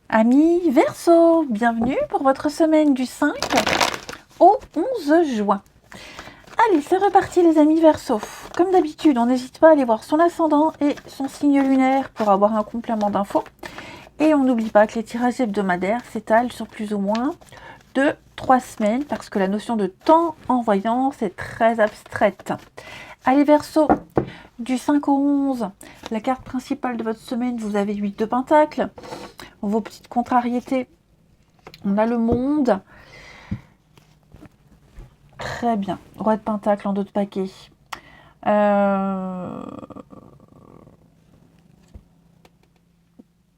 Amis Verseau, bienvenue pour votre semaine du 5 au 11 juin. Allez, c'est reparti les amis Verseau. Comme d'habitude, on n'hésite pas à aller voir son ascendant et son signe lunaire pour avoir un complément d'infos. Et on n'oublie pas que les tirages hebdomadaires s'étalent sur plus ou moins de 3 semaines parce que la notion de temps en voyance est très abstraite. Allez Verseau, du 5 au 11, la carte principale de votre semaine, vous avez 8 de Pentacle. Vos petites contrariétés, on a le monde. Très bien. Roi de Pentacle en dos de paquet. Pas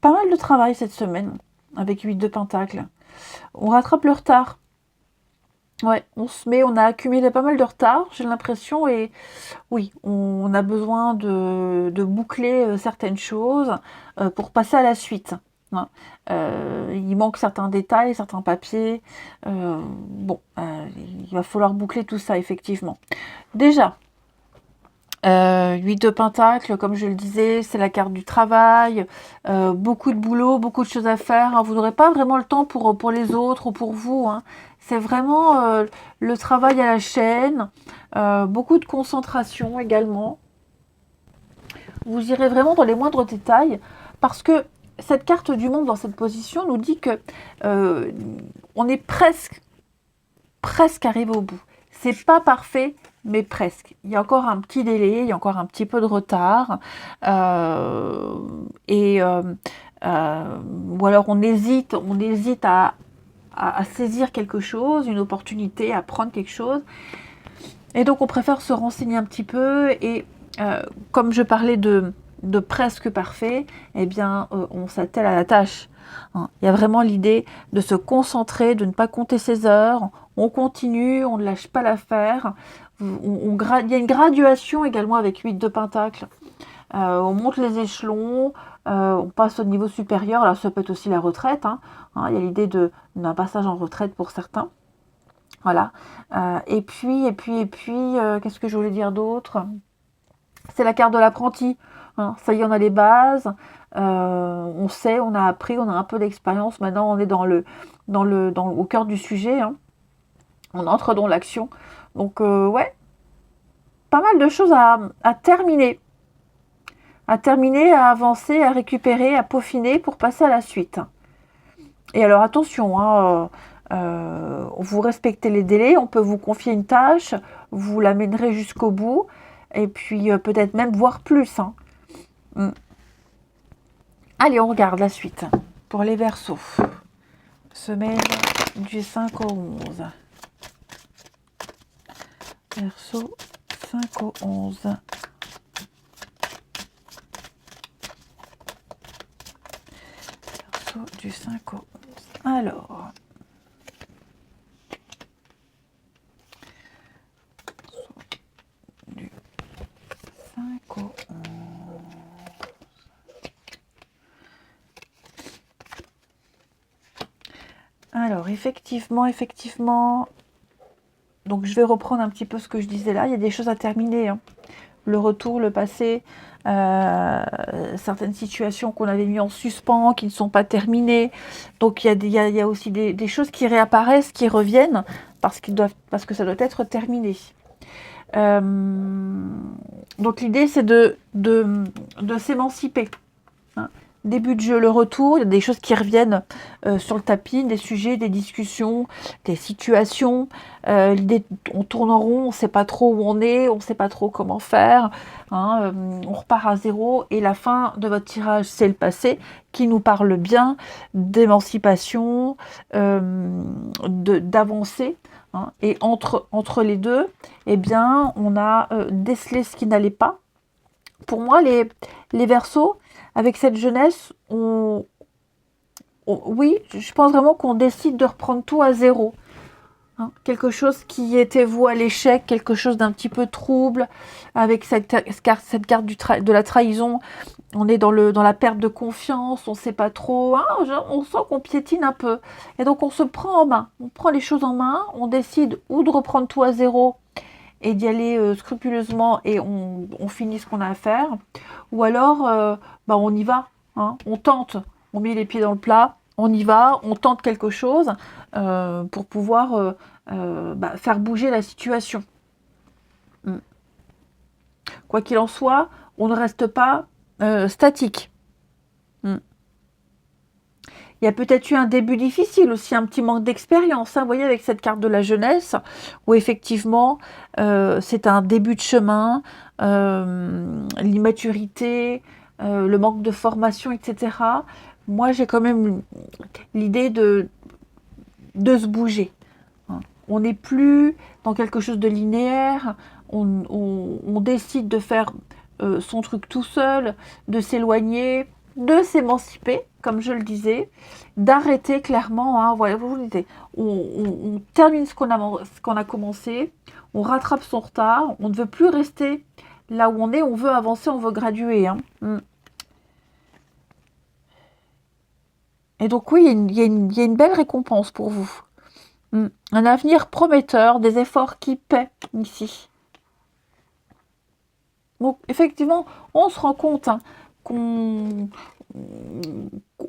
mal de travail cette semaine avec 8 de Pentacle. On rattrape le retard. Ouais, on a accumulé pas mal de retard, j'ai l'impression, et oui, on a besoin de boucler certaines choses pour passer à la suite. Hein. Il manque certains détails, certains papiers. Il va falloir boucler tout ça, effectivement. Déjà, 8 de Pentacle, comme je le disais, c'est la carte du travail, beaucoup de boulot, beaucoup de choses à faire. Hein. Vous n'aurez pas vraiment le temps pour les autres ou pour vous. Hein. C'est vraiment le travail à la chaîne, beaucoup de concentration également. Vous irez vraiment dans les moindres détails parce que cette carte du monde dans cette position nous dit que on est presque arrivé au bout. C'est pas parfait, mais presque. Il y a encore un petit délai, il y a encore un petit peu de retard. Ou alors on hésite à saisir quelque chose, une opportunité, à prendre quelque chose. Et donc on préfère se renseigner un petit peu. Et comme je parlais de presque parfait, eh bien on s'attelle à la tâche. Hein. Il y a vraiment l'idée de se concentrer, de ne pas compter ses heures. On continue, on ne lâche pas l'affaire. Il y a une graduation également avec 8 de Pentacle. On monte les échelons, on passe au niveau supérieur. Alors ça peut être aussi la retraite. Hein. Il y a l'idée d'un passage en retraite pour certains. Voilà. Et puis, qu'est-ce que je voulais dire d'autre? C'est la carte de l'apprenti. Hein. Ça y est, on a les bases. On sait, on a appris, on a un peu d'expérience. Maintenant, on est au cœur du sujet. Hein. On entre dans l'action. Donc, ouais, pas mal de choses à terminer. À avancer, à récupérer, à peaufiner pour passer à la suite. Et alors, attention, hein, vous respectez les délais, on peut vous confier une tâche, vous l'amènerez jusqu'au bout, et puis peut-être même voir plus. Hein. Allez, on regarde la suite pour les Verseaux. Semaine du 5 au 11. Verseau 5 au 11. Verseau du 5 au 11. Alors. Du 5 au 11. Alors, effectivement, donc je vais reprendre un petit peu ce que je disais là. Il y a des choses à terminer. Hein. Le retour, le passé, certaines situations qu'on avait mis en suspens, qui ne sont pas terminées. Donc il y a aussi des choses qui réapparaissent, qui reviennent, parce que ça doit être terminé. Donc l'idée, c'est de s'émanciper. Hein. Début de jeu, le retour, il y a des choses qui reviennent sur le tapis, des sujets, des discussions, des situations. L'idée, on tourne en rond, on ne sait pas trop où on est, on ne sait pas trop comment faire. Hein, on repart à zéro et la fin de votre tirage, c'est le passé qui nous parle bien d'émancipation, d'avancée. Hein, et entre les deux, eh bien, on a décelé ce qui n'allait pas. Pour moi, les Verseaux, avec cette jeunesse, oui, je pense vraiment qu'on décide de reprendre tout à zéro. Hein. Quelque chose qui était voué à l'échec, quelque chose d'un petit peu trouble, avec cette carte de la trahison. On est dans la perte de confiance, on ne sait pas trop, hein, on sent qu'on piétine un peu. Et donc on se prend en main, on prend les choses en main, on décide ou de reprendre tout à zéro et d'y aller scrupuleusement et on finit ce qu'on a à faire. Ou alors, on y va, hein, on tente, on met les pieds dans le plat, On y va, on tente quelque chose pour pouvoir faire bouger la situation. Quoi qu'il en soit, on ne reste pas statique. Il y a peut-être eu un début difficile aussi, un petit manque d'expérience. Vous voyez, avec cette carte de la jeunesse, où effectivement, c'est un début de chemin, l'immaturité, le manque de formation, etc. Moi, j'ai quand même l'idée de se bouger. On n'est plus dans quelque chose de linéaire. On décide de faire son truc tout seul, de s'éloigner, de s'émanciper, comme je le disais, d'arrêter clairement. Hein, voilà, vous dites, on termine ce qu'on a commencé, on rattrape son retard, on ne veut plus rester là où on est, on veut avancer, on veut graduer. Hein. Et donc oui, il y a une belle récompense pour vous. Un avenir prometteur, des efforts qui paient ici. Donc effectivement, on se rend compte qu'il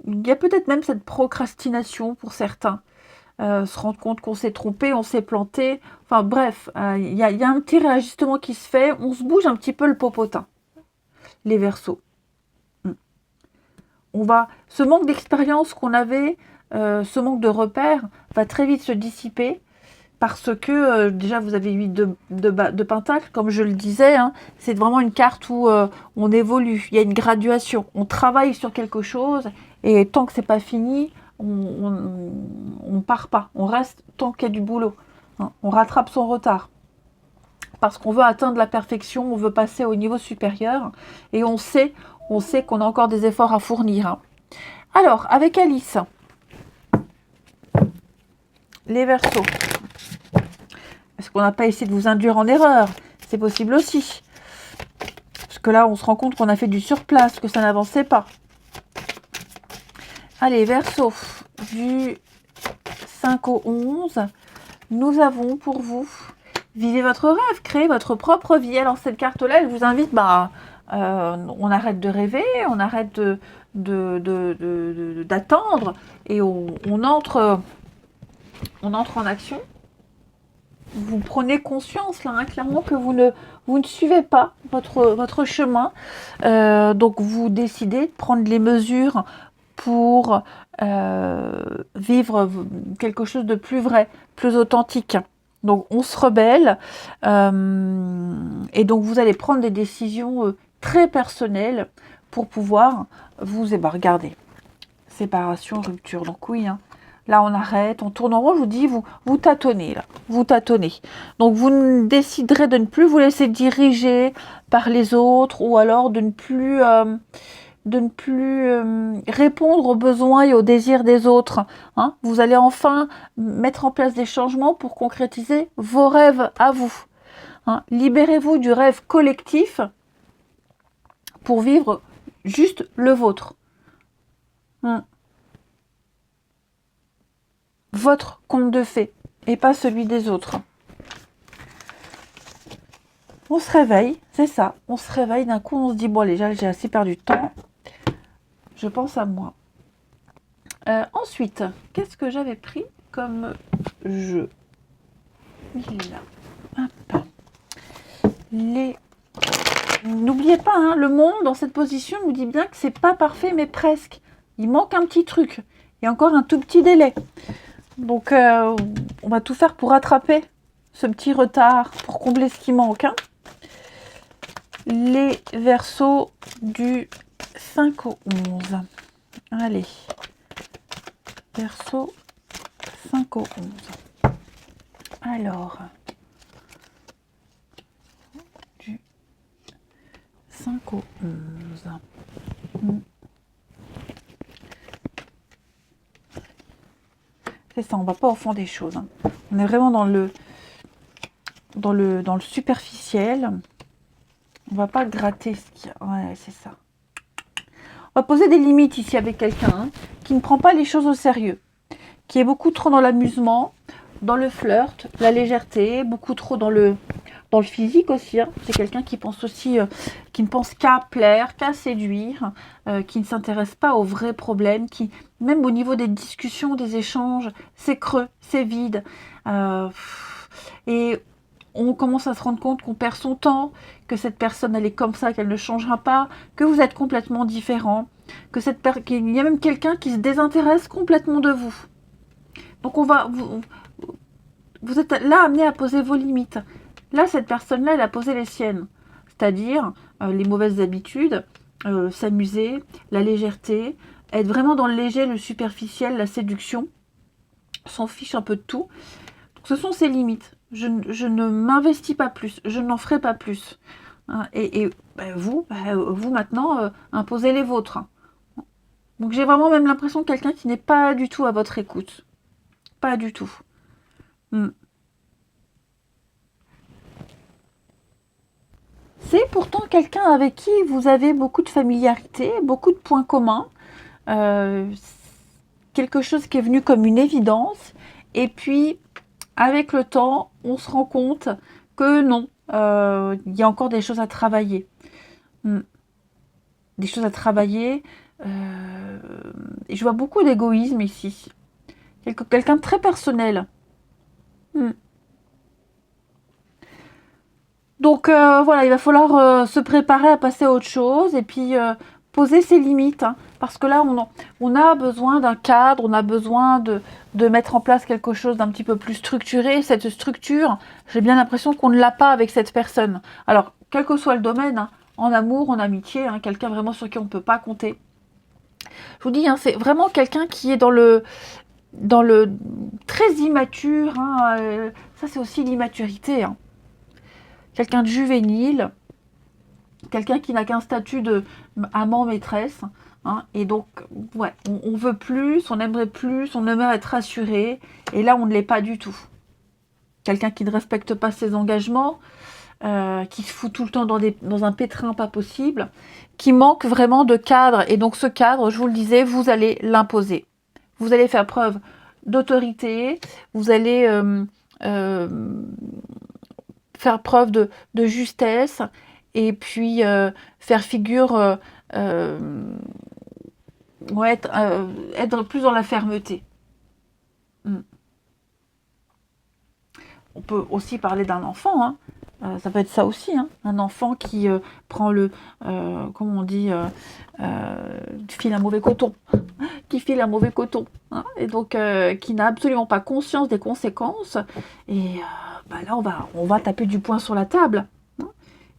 y a peut-être même cette procrastination pour certains. Se rendre compte qu'on s'est trompé, on s'est planté. Enfin bref, il y a un petit réajustement qui se fait. On se bouge un petit peu le popotin, les Verseaux. Ce manque d'expérience qu'on avait, ce manque de repères, va très vite se dissiper. Parce que déjà vous avez 8 de pentacles, comme je le disais, hein, c'est vraiment une carte où on évolue, il y a une graduation, on travaille sur quelque chose et tant que c'est pas fini, on part pas, on reste tant qu'il y a du boulot, hein, on rattrape son retard. Parce qu'on veut atteindre la perfection, on veut passer au niveau supérieur et on sait qu'on a encore des efforts à fournir. Hein. Alors, avec Alice, les Verseaux. Est-ce qu'on n'a pas essayé de vous induire en erreur? C'est possible aussi. Parce que là, on se rend compte qu'on a fait du surplace, que ça n'avançait pas. Allez, Verseau, du 5 au 11, nous avons pour vous, vivez votre rêve, créez votre propre vie. Alors, cette carte-là, elle vous invite, on arrête de rêver, on arrête d'attendre et on entre en action. Vous prenez conscience là, clairement que vous ne suivez pas votre chemin. Donc vous décidez de prendre les mesures pour vivre quelque chose de plus vrai, plus authentique. Donc on se rebelle et donc vous allez prendre des décisions très personnelles pour pouvoir vous regardez. Séparation, rupture. Donc oui, hein. Là, on arrête, on tourne en rond, je vous dis, vous tâtonnez, là. Vous tâtonnez. Donc, vous déciderez de ne plus vous laisser diriger par les autres ou alors de ne plus répondre aux besoins et aux désirs des autres. Hein. Vous allez enfin mettre en place des changements pour concrétiser vos rêves à vous. Hein. Libérez-vous du rêve collectif pour vivre juste le vôtre. Votre conte de fées et pas celui des autres. On se réveille, c'est ça, on se réveille d'un coup, on se dit, bon allez, j'ai assez perdu de temps, je pense à moi. Ensuite, qu'est-ce que j'avais pris comme jeu? Il est là. Hop. N'oubliez pas, hein, le monde dans cette position nous dit bien que c'est pas parfait, mais presque. Il manque un petit truc. Il y a encore un tout petit délai. Donc, on va tout faire pour rattraper ce petit retard, pour combler ce qui manque. Hein. Les Verseaux du 5 au 11. Allez. Verseau 5 au 11. Alors. Du 5 au 11. C'est ça, on va pas au fond des choses. Hein. On est vraiment dans le superficiel. On va pas gratter ce qu'il y a. Ouais, c'est ça. On va poser des limites ici avec quelqu'un qui ne prend pas les choses au sérieux, qui est beaucoup trop dans l'amusement, dans le flirt, la légèreté, beaucoup trop dans le dans le physique aussi. Hein. C'est quelqu'un qui pense aussi, qui ne pense qu'à plaire, qu'à séduire, qui ne s'intéresse pas aux vrais problèmes, qui, même au niveau des discussions, des échanges, c'est creux, c'est vide. Et on commence à se rendre compte qu'on perd son temps, que cette personne, elle est comme ça, qu'elle ne changera pas, que vous êtes complètement différent, qu'il y a même quelqu'un qui se désintéresse complètement de vous. Donc vous êtes là amené à poser vos limites. Là, cette personne-là, elle a posé les siennes. C'est-à-dire les mauvaises habitudes, s'amuser, la légèreté, être vraiment dans le léger, le superficiel, la séduction, s'en fiche un peu de tout. Donc, ce sont ses limites. Je ne m'investis pas plus, je n'en ferai pas plus. Hein, et vous maintenant, imposez les vôtres. Donc j'ai vraiment même l'impression de quelqu'un qui n'est pas du tout à votre écoute. Pas du tout. C'est pourtant quelqu'un avec qui vous avez beaucoup de familiarité, beaucoup de points communs. Quelque chose qui est venu comme une évidence. Et puis, avec le temps, on se rend compte que non, il y a encore des choses à travailler. Des choses à travailler. Et je vois beaucoup d'égoïsme ici. Quelqu'un de très personnel. Donc voilà, il va falloir se préparer à passer à autre chose et puis poser ses limites. Hein, parce que là, on a besoin d'un cadre, on a besoin de mettre en place quelque chose d'un petit peu plus structuré. Cette structure, j'ai bien l'impression qu'on ne l'a pas avec cette personne. Alors, quel que soit le domaine, hein, en amour, en amitié, hein, quelqu'un vraiment sur qui on ne peut pas compter. Je vous dis, hein, c'est vraiment quelqu'un qui est dans le très immature. Hein, ça, c'est aussi l'immaturité. Hein. Quelqu'un de juvénile, quelqu'un qui n'a qu'un statut de amant-maîtresse. Hein, et donc, ouais, on veut plus, on aimerait plus, on aimerait être rassuré. Et là, on ne l'est pas du tout. Quelqu'un qui ne respecte pas ses engagements, qui se fout tout le temps dans un pétrin pas possible, qui manque vraiment de cadre. Et donc, ce cadre, je vous le disais, vous allez l'imposer. Vous allez faire preuve d'autorité, vous allez faire preuve de justesse et puis faire figure, être plus dans la fermeté. On peut aussi parler d'un enfant, hein. Ça peut être ça aussi, hein. Un enfant qui prend comment on dit, file un mauvais coton, qui file un mauvais coton, hein, et donc qui n'a absolument pas conscience des conséquences. Et là, on va taper du poing sur la table, hein,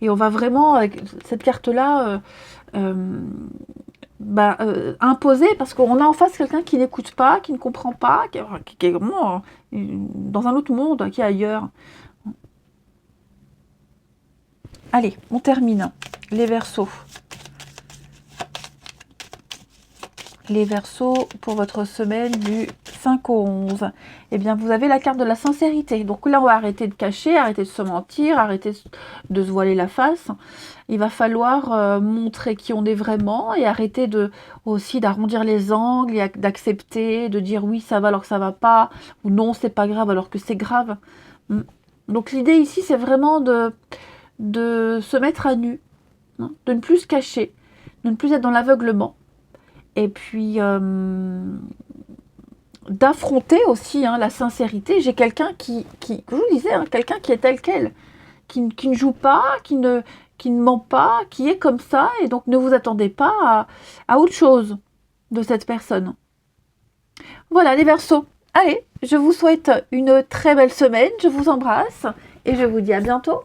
et on va vraiment, avec cette carte-là, imposer, parce qu'on a en face quelqu'un qui n'écoute pas, qui ne comprend pas, qui est vraiment dans un autre monde, qui est ailleurs. Allez, on termine. Les Verseaux. Les Verseaux pour votre semaine du 5 au 11. Eh bien, vous avez la carte de la sincérité. Donc là, on va arrêter de cacher, arrêter de se mentir, arrêter de se voiler la face. Il va falloir montrer qui on est vraiment et arrêter aussi d'arrondir les angles et d'accepter, de dire oui, ça va alors que ça va pas, ou non, c'est pas grave alors que c'est grave. Donc l'idée ici, c'est vraiment de se mettre à nu, hein, de ne plus se cacher, de ne plus être dans l'aveuglement. Et puis d'affronter aussi, hein, la sincérité. J'ai quelqu'un qui je vous disais, hein, quelqu'un qui est tel quel, qui ne joue pas, qui ne ment pas, qui est comme ça, et donc ne vous attendez pas à autre chose de cette personne. Voilà les Verseaux. Allez, je vous souhaite une très belle semaine, je vous embrasse, et je vous dis à bientôt.